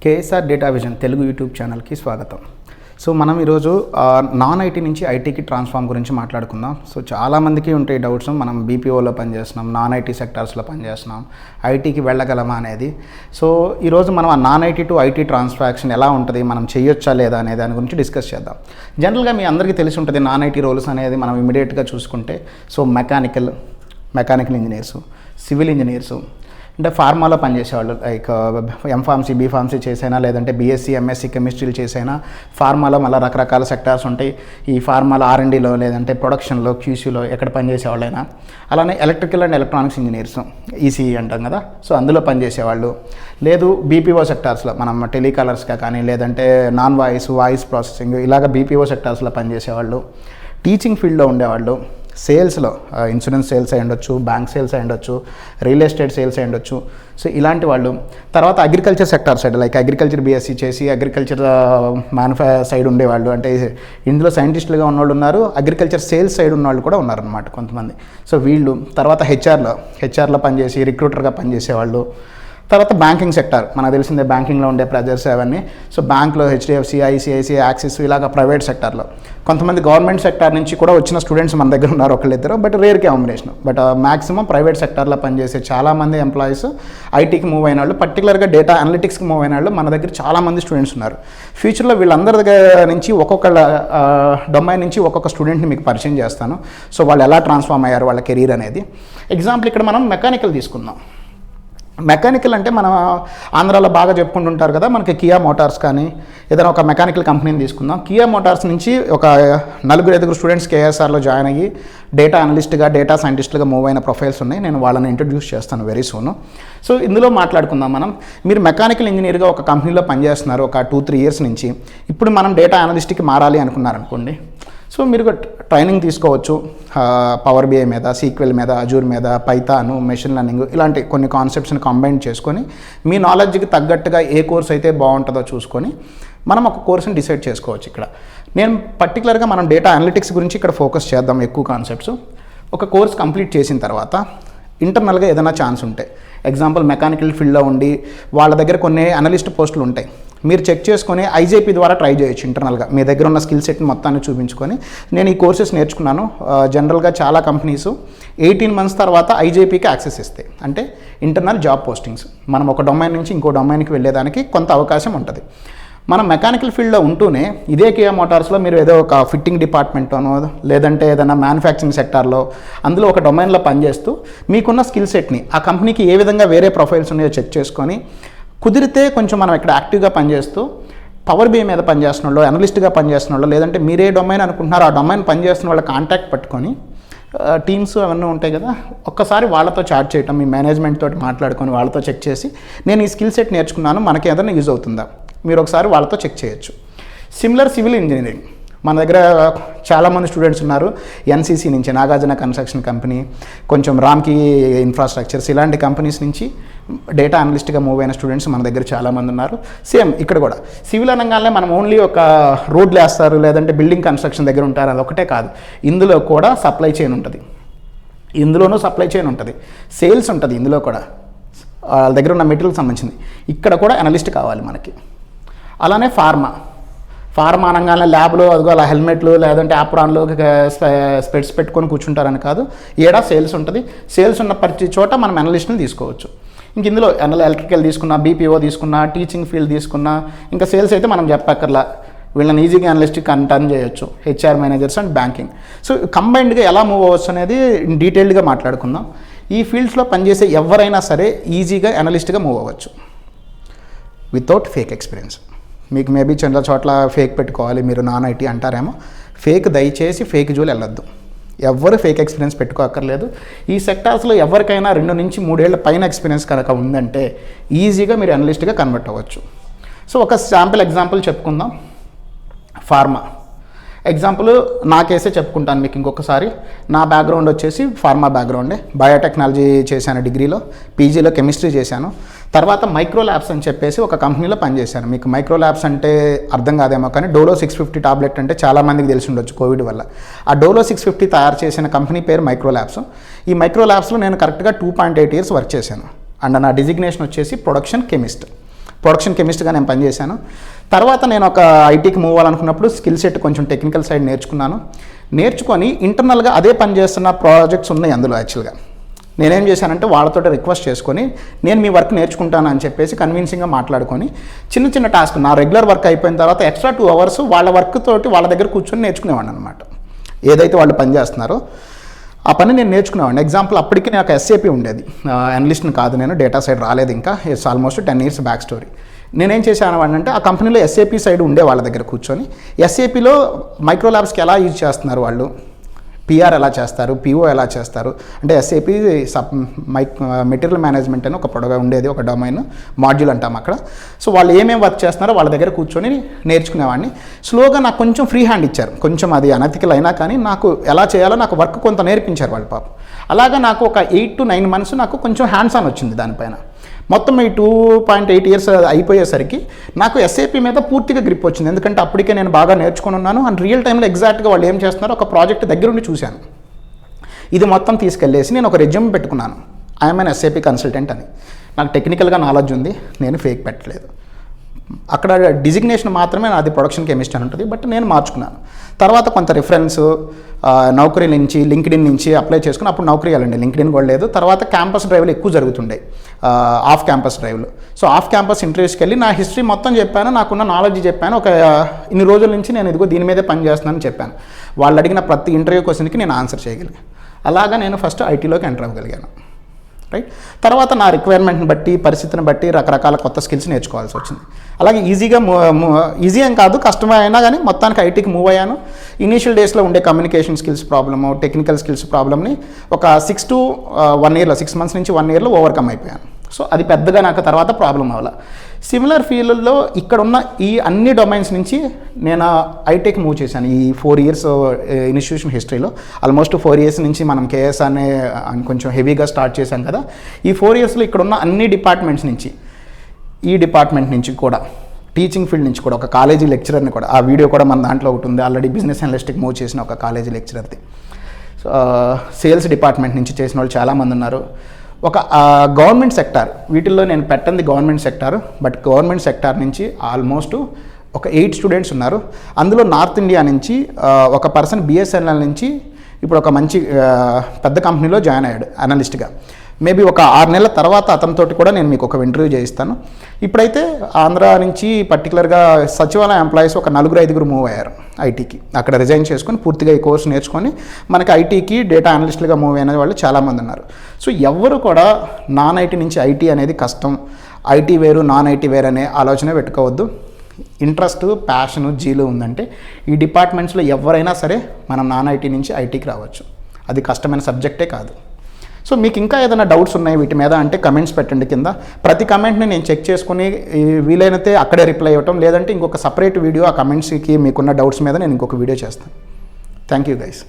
KSR data vision Telugu YouTube ఛానల్కి స్వాగతం. So మనం ఈరోజు నాన్ ఐటీ నుంచి ఐటీకి ట్రాన్స్ఫార్మ్ గురించి మాట్లాడుకుందాం. సో చాలామందికి ఉంటాయి డౌట్స్, మనం బీపీఓలో పనిచేస్తున్నాం, నాన్ ఐటీ సెక్టార్స్లో పనిచేస్తున్నాం, ఐటీకి వెళ్ళగలమా అనేది. సో ఈరోజు మనం ఆ నాన్ ఐటీ టు ఐటీ ట్రాన్స్ఫాక్షన్ ఎలా ఉంటుంది, మనం చేయొచ్చా లేదా అనే దాని గురించి డిస్కస్ చేద్దాం. జనరల్గా మీ అందరికీ తెలిసి ఉంటుంది నాన్ ఐటీ రోల్స్ అనేది మనం ఇమీడియట్గా చూసుకుంటే. So mechanical engineers, civil engineers, అంటే ఫార్మాలో పనిచేసేవాళ్ళు, లైక్ ఎంఫార్మసీ బీఫార్మసీ చేసైనా, లేదంటే బీఎస్సీ ఎంఎస్సీ కెమిస్ట్రీలు చేసైనా. ఫార్మాలో మళ్ళీ రకరకాల సెక్టార్స్ ఉంటాయి. ఈ ఫార్మాలో ఆర్ఎండ్డీలో, లేదంటే ప్రొడక్షన్లో, క్యూసీలో ఎక్కడ పనిచేసేవాళ్ళైనా. అలానే electrical and electronics engineers, ECE అంటాం కదా, సో అందులో పనిచేసేవాళ్ళు. లేదు బీపీఓ సెక్టార్స్లో మనం టెలికాలర్స్గా కానీ, లేదంటే నాన్ వాయిస్ ప్రాసెసింగ్, ఇలాగ బీపీఓ సెక్టార్స్లో పనిచేసేవాళ్ళు. టీచింగ్ ఫీల్డ్లో ఉండేవాళ్ళు, సేల్స్లో ఇన్సూరెన్స్ సేల్స్ అయి ఉండొచ్చు, బ్యాంక్ సేల్స్ అయి ఉండొచ్చు, రియల్ ఎస్టేట్ సేల్స్ అయి ఉండొచ్చు. సో ఇలాంటి వాళ్ళు. తర్వాత agriculture sector side, like agriculture BSc చేసి అగ్రికల్చర్ సైడ్ ఉండేవాళ్ళు, అంటే ఇందులో సైంటిస్టులుగా ఉన్నవాళ్ళు ఉన్నారు, అగ్రికల్చర్ సేల్స్ సైడ్ ఉన్నవాళ్ళు కూడా ఉన్నారనమాట కొంతమంది. సో వీళ్ళు. తర్వాత హెచ్ఆర్లో పనిచేసి రిక్రూటర్గా పనిచేసేవాళ్ళు. తర్వాత బ్యాంకింగ్ సెక్టార్, మనకు తెలిసిందే బ్యాంకింగ్లో ఉండే ప్రెజర్స్ అవన్నీ. సో బ్యాంక్లో హెచ్డిఎఫ్సి, ఐసిఐసిఐ, యాక్సిస్, ఇలాగ ప్రైవేట్ సెక్టార్లో. కొంతమంది గవర్నమెంట్ సెక్టార్ నుంచి కూడా వచ్చిన స్టూడెంట్స్ మన దగ్గర ఉన్నారు, ఒకళ్ళిద్దరు, but rare combination. But maximum private సెక్టార్లో పనిచేసే చాలామంది ఎంప్లాయీస్ ఐటీకి మూవ్ అయిన వాళ్ళు, పర్టికులర్గా డేటా అనలిటిక్స్కి మూవ్ అయిన వాళ్ళు మన దగ్గర చాలామంది స్టూడెంట్స్ ఉన్నారు. ఫ్యూచర్లో వీళ్ళందరి దగ్గర నుంచి ఒక్కొక్క డొమైన్ నుంచి ఒక్కొక్క స్టూడెంట్ని మీకు పరిచయం చేస్తాను. సో వాళ్ళు ఎలా ట్రాన్స్ఫార్మ్ అయ్యారు వాళ్ళ కెరీర్ అనేది. ఎగ్జాంపుల్ ఇక్కడ మనం మెకానికల్ తీసుకుందాం. మెకానికల్ అంటే మనం ఆంధ్రాలో బాగా చెప్పుకుంటుంటారు కదా, మనకి కియా మోటార్స్ కానీ ఏదైనా ఒక మెకానికల్ కంపెనీని తీసుకుందాం. కియా మోటార్స్ నుంచి ఒక 4-5 స్టూడెంట్స్ కేఎస్ఆర్లో జాయిన్ అయ్యి డేటా అనలిస్ట్గా, డేటా సైంటిస్టులుగా మూవ్ అయిన ప్రొఫైల్స్ ఉన్నాయి. నేను వాళ్ళని ఇంట్రడ్యూస్ చేస్తాను వెరీ సూన్. సో ఇందులో మాట్లాడుకుందాం మనం. మీరు మెకానికల్ ఇంజనీర్గా ఒక కంపెనీలో పనిచేస్తున్నారు ఒక 2-3 ఇయర్స్ నుంచి. ఇప్పుడు మనం డేటా అనలిస్ట్కి మారాలి అనుకున్నారనుకోండి. సో మీరు ట్రైనింగ్ తీసుకోవచ్చు పవర్ బిఐ మీద, సీక్వెల్ మీద, అజూర్ మీద, పైథాన్, మెషిన్ లెర్నింగ్, ఇలాంటి కొన్ని కాన్సెప్ట్స్ని కంబైన్ చేసుకొని మీ నాలెడ్జ్కి తగ్గట్టుగా ఏ కోర్స్ అయితే బాగుంటుందో చూసుకొని మనం ఒక కోర్స్ని డిసైడ్ చేసుకోవచ్చు. ఇక్కడ నేను పర్టికులర్గా మనం డేటా అనలిటిక్స్ గురించి ఇక్కడ ఫోకస్ చేద్దాం, ఎక్కువ కాన్సెప్ట్స్. ఒక కోర్స్ కంప్లీట్ చేసిన తర్వాత ఇంటర్నల్గా ఏదైనా ఛాన్స్ ఉంటే, ఎగ్జాంపుల్ మెకానికల్ ఫీల్డ్లో ఉండి వాళ్ళ దగ్గర కొన్ని అనలిస్ట్ పోస్టులు ఉంటాయి, మీరు చెక్ చేసుకొని ఐజేపీ ద్వారా ట్రై చేయొచ్చు. ఇంటర్నల్గా మీ దగ్గర ఉన్న స్కిల్ సెట్ని మొత్తాన్ని చూపించుకొని నేను ఈ కోర్సెస్ నేర్చుకున్నాను. జనరల్గా చాలా కంపెనీస్ 18 months తర్వాత ఐజేపీకి యాక్సెస్ ఇస్తాయి, అంటే ఇంటర్నల్ జాబ్ పోస్టింగ్స్. మనం ఒక డొమైన్ నుంచి ఇంకో డొమైన్కి వెళ్ళేదానికి కొంత అవకాశం ఉంటుంది. మనం మెకానికల్ ఫీల్డ్లో ఉంటూనే ఇదే కియా మోటార్స్లో మీరు ఏదో ఒక ఫిట్టింగ్ డిపార్ట్మెంట్లోనో, లేదంటే ఏదైనా మ్యానుఫ్యాక్చరింగ్ సెక్టార్లో, అందులో ఒక డొమైన్లో పనిచేస్తూ మీకున్న స్కిల్ సెట్ని ఆ కంపెనీకి ఏ విధంగా వేరే ప్రొఫైల్స్ ఉన్నాయో చెక్ చేసుకొని, కుదిరితే కొంచెం మనం ఇక్కడ యాక్టివ్గా పనిచేస్తూ పవర్ బిఐ మీద పనిచేస్తున్న వాళ్ళు, అనలిస్ట్గా పనిచేస్తున్న వాళ్ళు, లేదంటే మీరే డొమైన్ అనుకుంటున్నారో ఆ డొమైన్ పనిచేస్తున్న వాళ్ళ కాంటాక్ట్ పట్టుకొని, టీమ్స్ అవన్నీ ఉంటాయి కదా, ఒక్కసారి వాళ్ళతో చాట్ చేయటం, మీ మేనేజ్మెంట్ తోటి మాట్లాడుకొని వాళ్ళతో చెక్ చేసి నేను ఈ స్కిల్ సెట్ నేర్చుకున్నాను, మనకి ఏదైనా యూజ్ అవుతుందా, మీరు ఒకసారి వాళ్ళతో చెక్ చేయొచ్చు. సిమిలర్ సివిల్ ఇంజనీరింగ్ మన దగ్గర చాలామంది స్టూడెంట్స్ ఉన్నారు. ఎన్సీసీ నుంచి, నాగార్జున కన్స్ట్రక్షన్ కంపెనీ, కొంచెం రామ్కి ఇన్ఫ్రాస్ట్రక్చర్స్, ఇలాంటి కంపెనీస్ నుంచి డేటా అనలిస్ట్గా మూవ్ అయిన స్టూడెంట్స్ మన దగ్గర చాలామంది ఉన్నారు. సేమ్ ఇక్కడ కూడా సివిల్ అనగానే మనం ఓన్లీ ఒక రోడ్లు వేస్తారు, లేదంటే బిల్డింగ్ కన్స్ట్రక్షన్ దగ్గర ఉంటారు, అది ఒకటే కాదు. ఇందులో కూడా సప్లై చైన్ ఉంటుంది, ఇందులోనూ సప్లై చైన్ ఉంటుంది, సేల్స్ ఉంటుంది, ఇందులో కూడా వాళ్ళ దగ్గర ఉన్న మెటీరియల్ సంబంధించింది. ఇక్కడ కూడా అనలిస్ట్ కావాలి మనకి. అలానే ఫార్మా అనగానే ల్యాబ్లో అదిగో అలా హెల్మెట్లు, లేదంటే ఆప్రాన్లో స్పెట్స్ పెట్టుకొని కూర్చుంటారని కాదు, ఏడా సేల్స్ ఉంటుంది. సేల్స్ ఉన్న ప్రతి చోట మనం అనలిస్ట్ని తీసుకోవచ్చు. ఇంక ఇందులో ఎలక్ట్రికల్ తీసుకున్నా, బీపీఓ తీసుకున్నా, టీచింగ్ ఫీల్డ్ తీసుకున్నా, ఇంకా సేల్స్ అయితే మనం చెప్పక్కర్లా, వీళ్ళని ఈజీగా అనలిస్ట్కి టర్న్ చేయొచ్చు, HR managers and banking. So కంబైన్డ్గా ఎలా మూవ్ అవ్వచ్చు అనేది డీటెయిల్డ్గా మాట్లాడుకుందాం. ఈ ఫీల్డ్స్లో పనిచేసే ఎవరైనా సరే ఈజీగా అనలిస్ట్గా మూవ్ అవ్వచ్చు వితౌట్ ఫేక్ ఎక్స్పీరియన్స్. మీకు మేబీ చాలా చోట్ల ఫేక్ పెట్టుకోవాలి, మీరు నాన్ ఐటీ అంటారేమో. దయచేసి ఫేక్ జోలు వెళ్ళొద్దు, ఎవరు ఫేక్ ఎక్స్పీరియన్స్ పెట్టుకోక్కర్లేదు. ఈ సెక్టార్స్లో ఎవరికైనా 2 నుంచి 3 ఏళ్ల పైన ఎక్స్పీరియన్స్ కనుక ఉందంటే ఈజీగా మీరు అనలిస్ట్గా కన్వర్ట్ అవ్వచ్చు. సో ఒక శాంపుల్ ఎగ్జాంపుల్ చెప్పుకుందాం. ఫార్మా ఎగ్జాంపుల్ నా కేసే చెప్పుకుంటాను మీకు ఇంకొకసారి. నా బ్యాక్గ్రౌండ్ వచ్చేసి ఫార్మా బ్యాక్గ్రౌండే. బయోటెక్నాలజీ చేశాను డిగ్రీలో, పీజీలో కెమిస్ట్రీ చేశాను. తర్వాత మైక్రో ల్యాబ్స్ అని చెప్పేసి ఒక కంపెనీలో పనిచేశాను. మీకు మైక్రో ల్యాబ్స్ అంటే అర్థం కాదేమో, కానీ డోలో 650 టాబ్లెట్ అంటే చాలామందికి తెలిసి ఉండొచ్చు కోవిడ్ వల్ల. ఆ డోలో 650 తయారు చేసిన కంపెనీ పేరు మైక్రో ల్యాబ్స్. ఈ మైక్రో ల్యాబ్స్లో నేను కరెక్ట్గా 2.8 years వర్క్ చేశాను. అండ్ నా డిజిగ్నేషన్ వచ్చేసి ప్రొడక్షన్ కెమిస్ట్. ప్రొడక్షన్ కెమిస్ట్గా నేను పనిచేశాను. తర్వాత నేను ఒక ఐటీకి మూవ్ అవ్వాలనుకున్నప్పుడు స్కిల్ సెట్ కొంచెం టెక్నికల్ సైడ్ నేర్చుకొని ఇంటర్నల్గా అదే పని చేస్తున్న ప్రాజెక్ట్స్ ఉన్నాయి అందులో. యాక్చువల్గా నేనేం చేశానంటే వాళ్ళతో రిక్వెస్ట్ చేసుకొని నేను మీ వర్క్ నేర్చుకుంటాను అని చెప్పేసి కన్విన్సింగ్గా మాట్లాడుకొని చిన్న టాస్క్ నా రెగ్యులర్ వర్క్ అయిపోయిన తర్వాత ఎక్స్ట్రా 2 hours వాళ్ళ వర్క్ తోటి వాళ్ళ దగ్గర కూర్చొని నేర్చుకునేవాడిని అనమాట. ఏదైతే వాళ్ళు పని చేస్తున్నారో ఆ పని నేను నేర్చుకునేవాడిని. ఎగ్జాంపుల్ అప్పటికి నాకు ఎస్ఏపీ ఉండేది, అనలిస్ట్ని కాదు, నేను డేటా సైడ్ రాలేదు ఇంకా. It's almost 10 years back story. నేనేం చేశాను అంటే ఆ కంపెనీలో ఎస్ఏపీ సైడ్ ఉండే వాళ్ళ దగ్గర కూర్చొని ఎస్ఏపీలో మైక్రో ల్యాబ్స్కి ఎలా యూజ్ చేస్తున్నారు వాళ్ళు, పిఆర్ ఎలా చేస్తారు, పిఓ ఎలా చేస్తారు, అంటే ఎస్ఏపీ మెటీరియల్ మేనేజ్మెంట్ అని ఒక పొడగా ఉండేది, ఒక డొమైన్ మాడ్యూల్ అంటాం అక్కడ. సో వాళ్ళు ఏమేమి వర్క్ చేస్తున్నారో వాళ్ళ దగ్గర కూర్చొని నేర్చుకునేవాడిని. స్లోగా నాకు కొంచెం ఫ్రీ హ్యాండ్ ఇచ్చారు, కొంచెం అది అనెథికల్ అయినా కానీ నాకు ఎలా చేయాలో నాకు వర్క్ కొంత నేర్పించారు వాళ్ళు పాపం. అలాగా నాకు ఒక 8 to 9 months నాకు కొంచెం హ్యాండ్స్ ఆన్ వచ్చింది దానిపైన. మొత్తం ఈ 2.8 years అయిపోయేసరికి నాకు ఎస్ఏపీ మీద పూర్తిగా గ్రిప్ వచ్చింది. ఎందుకంటే అప్పటికే నేను బాగా నేర్చుకుని ఉన్నాను అండ్ రియల్ టైంలో ఎగ్జాక్ట్గా వాళ్ళు ఏం చేస్తున్నారో ఒక ప్రాజెక్ట్ దగ్గరుండి చూశాను. ఇది మొత్తం తీసుకెళ్ళేసి నేను ఒక రెజ్యూమ్ పెట్టుకున్నాను, ఐఎమ్ ఎన్ ఎస్ఏపీ కన్సల్టెంట్ అని. నాకు టెక్నికల్గా నాలెడ్జ్ ఉంది, నేను ఫేక్ పెట్టలేదు. అక్కడ డిజిగ్నేషన్ మాత్రమే నాది ప్రొడక్షన్ కెమిస్ట్ అని ఉంటుంది, బట్ నేను మార్చుకున్నాను. తర్వాత కొంత రిఫరెన్స్ నౌకరీ నుంచి, లింక్డ్ఇన్ నుంచి అప్లై చేసుకుని, అప్పుడు నౌకరీ వెళ్ళండి, లింక్డ్ఇన్ కూడా లేదు. తర్వాత క్యాంపస్ డ్రైవ్లు ఎక్కువ జరుగుతుండే, ఆఫ్ క్యాంపస్ డ్రైవ్లు. సో ఆఫ్ క్యాంపస్ ఇంటర్వ్యూస్కి వెళ్ళి నా హిస్టరీ మొత్తం చెప్పాను, నాకున్న నాలెడ్జ్ చెప్పాను. ఒక ఇన్ని రోజుల నుంచి నేను ఇదిగో దీని మీదే పని చేస్తున్నానని చెప్పాను. వాళ్ళు అడిగిన ప్రతి ఇంటర్వ్యూ క్వశ్చన్కి నేను ఆన్సర్ చేయగలిగాను. అలాగా నేను ఫస్ట్ ఐటీలోకి ఎంటర్ అవ్వగలిగాను. రైట్. తర్వాత నా రిక్వైర్మెంట్ని బట్టి, పరిస్థితిని బట్టి రకరకాల కొత్త స్కిల్స్ నేర్చుకోవాల్సి వచ్చింది. అలాగే ఈజీ ఏం కాదు, కష్టమే అయినా కానీ మొత్తానికి ఐటీకి మూవ్ అయ్యాను. ఇనీషియల్ డేస్లో ఉండే communication skills problem, technical skills ప్రాబ్లమ్ని ఒక 6 to 1 year, 6 months నుంచి 1 year ఓవర్కమ్ అయిపోయాను. సో అది పెద్దగా నాకు తర్వాత ప్రాబ్లం అవ్వాలి. సిమిలర్ ఫీల్డ్లో ఇక్కడ ఉన్న ఈ అన్ని డొమైన్స్ నుంచి నేను ఐటీకి మూవ్ చేశాను. ఈ 4 years ఇన్స్టిట్యూషన్ హిస్టరీలో ఆల్మోస్ట్ 4 years నుంచి మనం కేఎస్ అనే కొంచెం హెవీగా స్టార్ట్ చేశాం కదా. ఈ 4 yearsలో ఇక్కడ ఉన్న అన్ని డిపార్ట్మెంట్స్ నుంచి, ఈ డిపార్ట్మెంట్ నుంచి కూడా, టీచింగ్ ఫీల్డ్ నుంచి కూడా, ఒక కాలేజీ లెక్చరర్ని కూడా, ఆ వీడియో కూడా మన దాంట్లో ఒకటి ఉంది ఆల్రెడీ, బిజినెస్ అనలిస్ట్కి మూవ్ చేసిన ఒక కాలేజీ లెక్చరర్ది. సేల్స్ డిపార్ట్మెంట్ నుంచి చేసిన వాళ్ళు చాలామంది ఉన్నారు. ఒక గవర్నమెంట్ సెక్టార్, వీటిల్లో నేను పెట్టింది government sector, but government sector నుంచి ఆల్మోస్ట్ ఒక 8 students ఉన్నారు. అందులో నార్త్ ఇండియా నుంచి ఒక పర్సన్ బిఎస్ఎన్ఎల్ నుంచి ఇప్పుడు ఒక మంచి పెద్ద కంపెనీలో జాయిన్ అయ్యాడు అనలిస్ట్గా. మేబీ ఒక 6 నెలల తర్వాత అతనితోటి కూడా నేను మీకు ఒక ఇంటర్వ్యూ చేయిస్తాను. ఇప్పుడైతే ఆంధ్ర నుంచి పర్టికులర్గా సచివాలయ ఎంప్లాయీస్ ఒక 4-5 మూవ్ అయ్యారు ఐటీకి. అక్కడ రిజైన్ చేసుకొని పూర్తిగా ఈ కోర్సు నేర్చుకొని మనకి ఐటీకి డేటా అనలిస్టులుగా మూవ్ అయిన వాళ్ళు చాలామంది ఉన్నారు. సో ఎవరు కూడా నాన్ ఐటీ నుంచి ఐటీ అనేది కష్టం, ఐటీ వేరు నాన్ ఐటీ వేరు అనే ఆలోచన పెట్టుకోవద్దు. ఇంట్రెస్ట్, ప్యాషను, జీలు ఉందంటే ఈ డిపార్ట్మెంట్స్లో ఎవరైనా సరే మనం నాన్ ఐటీ నుంచి ఐటీకి రావచ్చు. అది కష్టమైన సబ్జెక్టే కాదు. సో మీకు ఇంకా ఏదైనా డౌట్స్ ఉన్నాయి వీటి మీద అంటే కమెంట్స్ పెట్టండి కింద. ప్రతి కమెంట్ని నేను చెక్ చేసుకుని వీలైనతే అక్కడే రిప్లై ఇవ్వటం, లేదంటే ఇంకొక సపరేట్ వీడియో ఆ కమెంట్స్కి మీకున్న డౌట్స్ మీద నేను ఇంకొక వీడియో చేస్తాను. Thank you guys.